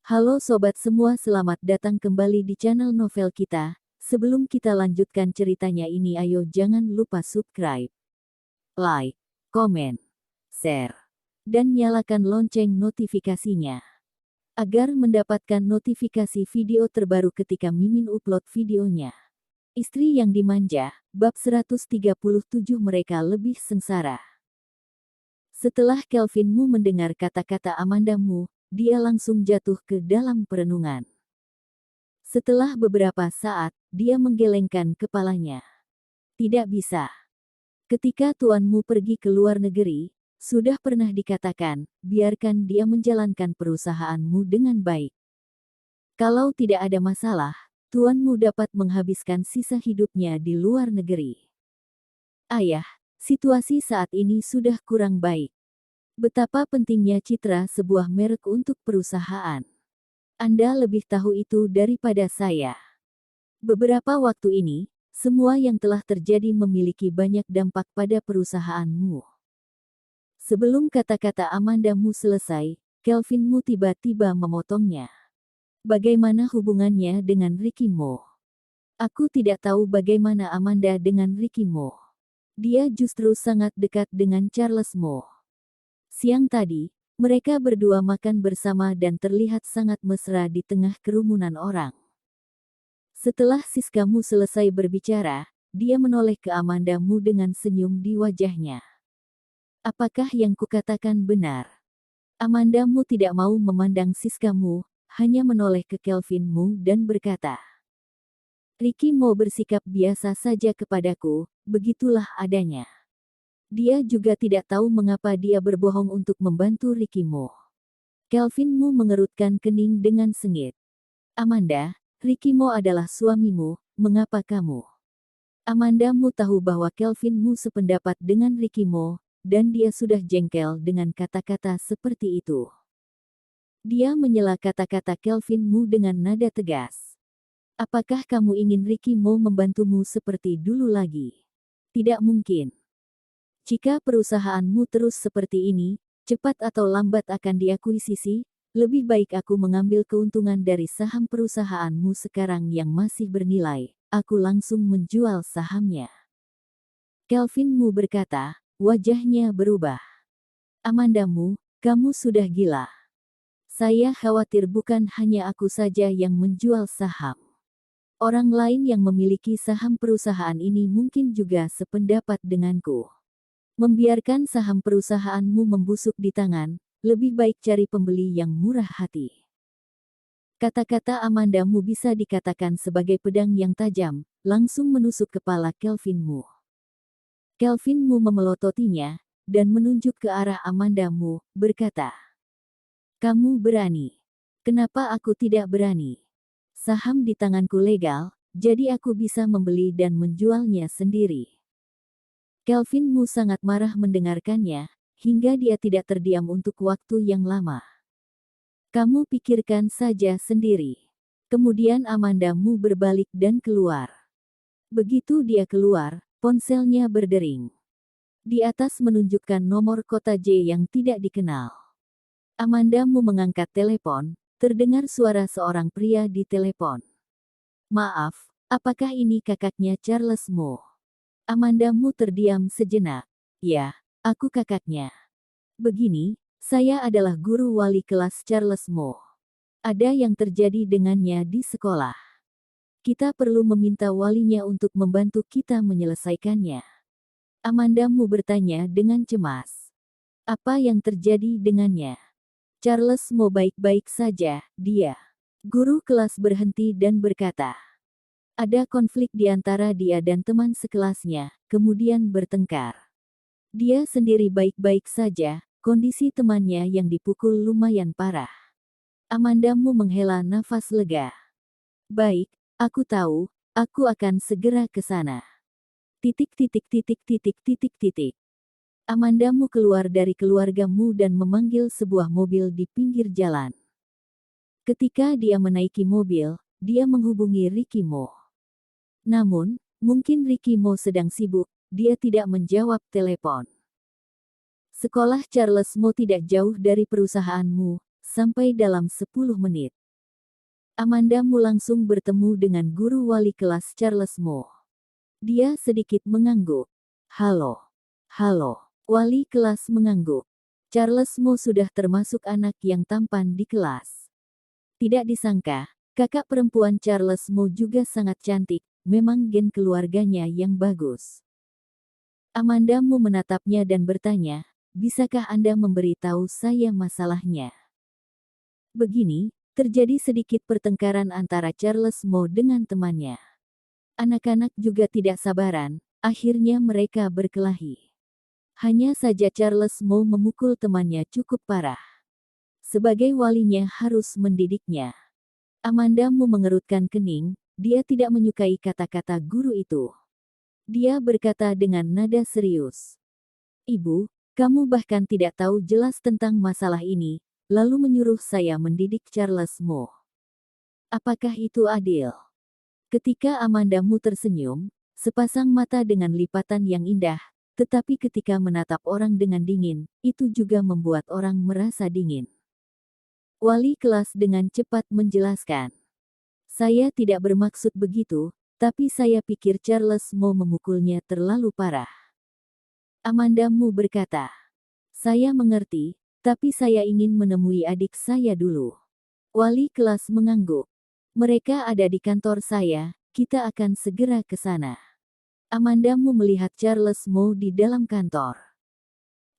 Halo sobat semua, selamat datang kembali di channel novel kita. Sebelum kita lanjutkan ceritanya ini, ayo jangan lupa subscribe, like, komen, share, dan nyalakan lonceng notifikasinya agar mendapatkan notifikasi video terbaru ketika Mimin upload videonya. Istri yang dimanja, bab 137, mereka lebih sengsara. Setelah Kelvin Mu mendengar kata-kata Amanda Mu, dia langsung jatuh ke dalam perenungan. Setelah beberapa saat, dia menggelengkan kepalanya. Tidak bisa. Ketika Tuan Mu pergi ke luar negeri, sudah pernah dikatakan, biarkan dia menjalankan perusahaanmu dengan baik. Kalau tidak ada masalah, Tuan Mu dapat menghabiskan sisa hidupnya di luar negeri. Ayah, situasi saat ini sudah kurang baik. Betapa pentingnya citra sebuah merek untuk perusahaan. Anda lebih tahu itu daripada saya. Beberapa waktu ini, semua yang telah terjadi memiliki banyak dampak pada perusahaanmu. Sebelum kata-kata Amanda Mu selesai, Kelvin Mu tiba-tiba memotongnya. Bagaimana hubungannya dengan Ricky Mo? Aku tidak tahu bagaimana Amanda dengan Ricky Mo. Dia justru sangat dekat dengan Charles Mo. Siang tadi, mereka berdua makan bersama dan terlihat sangat mesra di tengah kerumunan orang. Setelah Siska Mu selesai berbicara, dia menoleh ke Amanda Mu dengan senyum di wajahnya. Apakah yang kukatakan benar? Amanda Mu tidak mau memandang Siska Mu, hanya menoleh ke Kelvin Mu dan berkata, Ricky Mo bersikap biasa saja kepadaku, begitulah adanya. Dia juga tidak tahu mengapa dia berbohong untuk membantu Ricky Mo. Kelvin Mu mengerutkan kening dengan sengit. Amanda, Ricky Mo adalah suamimu, mengapa kamu? Amanda Mu tahu bahwa Kelvin Mu sependapat dengan Ricky Mo, dan dia sudah jengkel dengan kata-kata seperti itu. Dia menyela kata-kata Kelvin Mu dengan nada tegas. Apakah kamu ingin Ricky Mo membantumu seperti dulu lagi? Tidak mungkin. Jika perusahaanmu terus seperti ini, cepat atau lambat akan diakuisisi, lebih baik aku mengambil keuntungan dari saham perusahaanmu sekarang yang masih bernilai, aku langsung menjual sahamnya. Kelvin Mu berkata, wajahnya berubah. Amanda Mu, kamu sudah gila. Saya khawatir bukan hanya aku saja yang menjual saham. Orang lain yang memiliki saham perusahaan ini mungkin juga sependapat denganku. Membiarkan saham perusahaanmu membusuk di tangan, lebih baik cari pembeli yang murah hati. Kata-kata Amanda Mu bisa dikatakan sebagai pedang yang tajam, langsung menusuk kepala Kelvin Mu. Kelvin Mu memelototinya, dan menunjuk ke arah Amanda Mu, berkata, kamu berani. Kenapa aku tidak berani? Saham di tanganku legal, jadi aku bisa membeli dan menjualnya sendiri. Kelvin Mu sangat marah mendengarkannya, hingga dia tidak terdiam untuk waktu yang lama. Kamu pikirkan saja sendiri. Kemudian Amanda Mu berbalik dan keluar. Begitu dia keluar, ponselnya berdering. Di atas menunjukkan nomor kota J yang tidak dikenal. Amanda Mu mengangkat telepon. Terdengar suara seorang pria di telepon. Maaf, apakah ini kakaknya Charles Mo? Amanda Mu terdiam sejenak. Ya, aku kakaknya. Begini, saya adalah guru wali kelas Charles Mo. Ada yang terjadi dengannya di sekolah. Kita perlu meminta walinya untuk membantu kita menyelesaikannya. Amanda Mu bertanya dengan cemas. Apa yang terjadi dengannya? Charles Mo baik-baik saja, dia. Guru kelas berhenti dan berkata. Ada konflik di antara dia dan teman sekelasnya, kemudian bertengkar. Dia sendiri baik-baik saja, kondisi temannya yang dipukul lumayan parah. Amanda Mu menghela nafas lega. Baik, aku tahu, aku akan segera ke sana. Titik titik titik titik titik titik. Amanda Mu keluar dari keluarga Mu dan memanggil sebuah mobil di pinggir jalan. Ketika dia menaiki mobil, dia menghubungi Ricky Mo. Namun, mungkin Ricky Mo sedang sibuk, dia tidak menjawab telepon. Sekolah Charles Mo tidak jauh dari perusahaanmu, sampai dalam 10 menit. Amanda Mu langsung bertemu dengan guru wali kelas Charles Mo. Dia sedikit mengangguk. Halo. Halo. Wali kelas mengangguk. Charles Mo sudah termasuk anak yang tampan di kelas. Tidak disangka, kakak perempuan Charles Mo juga sangat cantik, memang gen keluarganya yang bagus. Amanda Mu menatapnya dan bertanya, bisakah Anda memberitahu saya masalahnya? Begini, terjadi sedikit pertengkaran antara Charles Mo dengan temannya. Anak-anak juga tidak sabaran, akhirnya mereka berkelahi. Hanya saja Charles Mo memukul temannya cukup parah. Sebagai walinya harus mendidiknya. Amanda Mu mengerutkan kening, dia tidak menyukai kata-kata guru itu. Dia berkata dengan nada serius. Ibu, kamu bahkan tidak tahu jelas tentang masalah ini, lalu menyuruh saya mendidik Charles Mo. Apakah itu adil? Ketika Amanda Mu tersenyum, sepasang mata dengan lipatan yang indah, tetapi ketika menatap orang dengan dingin, itu juga membuat orang merasa dingin. Wali kelas dengan cepat menjelaskan. Saya tidak bermaksud begitu, tapi saya pikir Charles Mo memukulnya terlalu parah. Amanda Mu berkata. Saya mengerti, tapi saya ingin menemui adik saya dulu. Wali kelas mengangguk. Mereka ada di kantor saya, kita akan segera ke sana. Amanda Mu melihat Charles Mo di dalam kantor.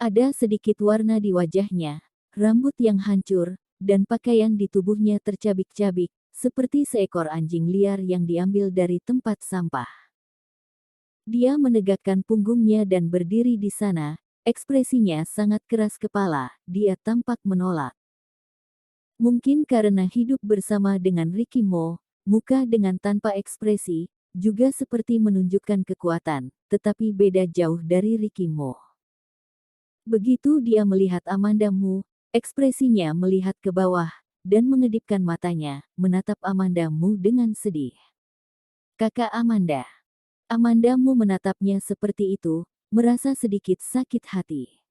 Ada sedikit warna di wajahnya, rambut yang hancur, dan pakaian di tubuhnya tercabik-cabik, seperti seekor anjing liar yang diambil dari tempat sampah. Dia menegakkan punggungnya dan berdiri di sana, ekspresinya sangat keras kepala, dia tampak menolak. Mungkin karena hidup bersama dengan Ricky Mo, muka dengan tanpa ekspresi, juga seperti menunjukkan kekuatan, tetapi beda jauh dari Ricky Mo. Begitu dia melihat Amanda Mu, ekspresinya melihat ke bawah, dan mengedipkan matanya, menatap Amanda Mu dengan sedih. Kakak Amanda. Amanda Mu menatapnya seperti itu, merasa sedikit sakit hati.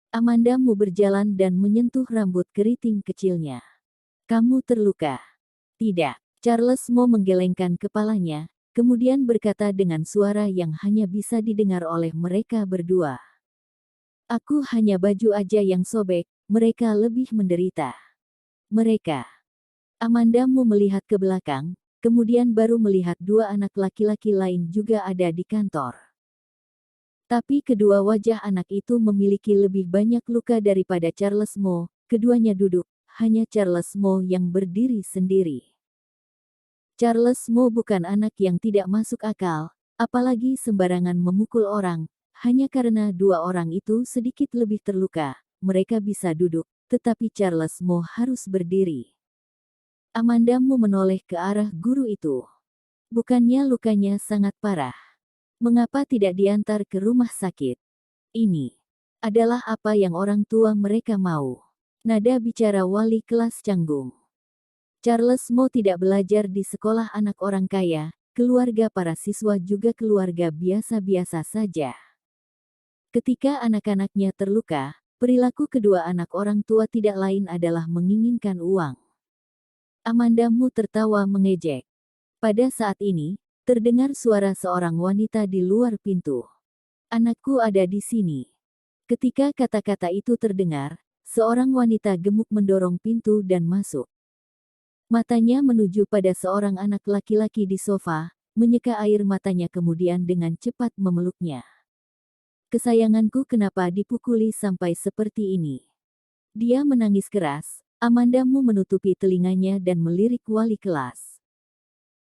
Amanda Mu berjalan dan menyentuh rambut keriting kecilnya. Kamu terluka? Tidak. Charles Mo menggelengkan kepalanya, kemudian berkata dengan suara yang hanya bisa didengar oleh mereka berdua. Aku hanya baju aja yang sobek, mereka lebih menderita. Mereka. Amanda Mu melihat ke belakang, kemudian baru melihat dua anak laki-laki lain juga ada di kantor. Tapi kedua wajah anak itu memiliki lebih banyak luka daripada Charles Mo, keduanya duduk. Hanya Charles Mo yang berdiri sendiri. Charles Mo bukan anak yang tidak masuk akal, apalagi sembarangan memukul orang, hanya karena dua orang itu sedikit lebih terluka, mereka bisa duduk, tetapi Charles Mo harus berdiri. Amanda Mu menoleh ke arah guru itu. Bukannya lukanya sangat parah. Mengapa tidak diantar ke rumah sakit? Ini adalah apa yang orang tua mereka mau. Nada bicara wali kelas canggung. Charles Mo tidak belajar di sekolah anak orang kaya, keluarga para siswa juga keluarga biasa-biasa saja. Ketika anak-anaknya terluka, perilaku kedua anak orang tua tidak lain adalah menginginkan uang. Amanda Mu tertawa mengejek. Pada saat ini, terdengar suara seorang wanita di luar pintu. Anakku ada di sini. Ketika kata-kata itu terdengar, seorang wanita gemuk mendorong pintu dan masuk. Matanya menuju pada seorang anak laki-laki di sofa, menyeka air matanya kemudian dengan cepat memeluknya. Kesayanganku kenapa dipukuli sampai seperti ini? Dia menangis keras, Amanda Mu menutupi telinganya dan melirik wali kelas.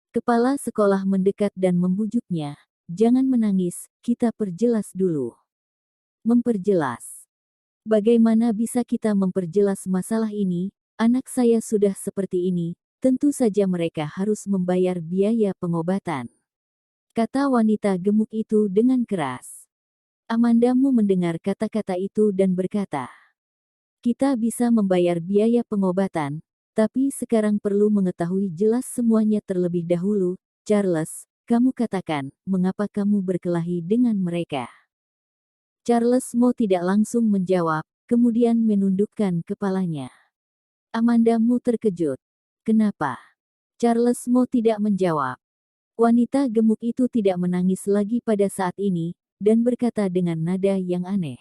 Kepala sekolah mendekat dan membujuknya, jangan menangis, kita perjelas dulu. Memperjelas. Bagaimana bisa kita memperjelas masalah ini? Anak saya sudah seperti ini, tentu saja mereka harus membayar biaya pengobatan. Kata wanita gemuk itu dengan keras. Amanda Mu mendengar kata-kata itu dan berkata, kita bisa membayar biaya pengobatan, tapi sekarang perlu mengetahui jelas semuanya terlebih dahulu. Charles, kamu katakan, mengapa kamu berkelahi dengan mereka? Charles Mo tidak langsung menjawab, kemudian menundukkan kepalanya. Amanda Mu terkejut. Kenapa? Charles Mo tidak menjawab. Wanita gemuk itu tidak menangis lagi pada saat ini, dan berkata dengan nada yang aneh.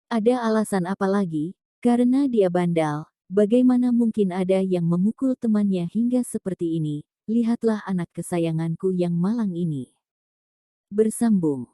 Ada alasan apa lagi? Karena dia bandal, bagaimana mungkin ada yang memukul temannya hingga seperti ini? Lihatlah anak kesayanganku yang malang ini. Bersambung.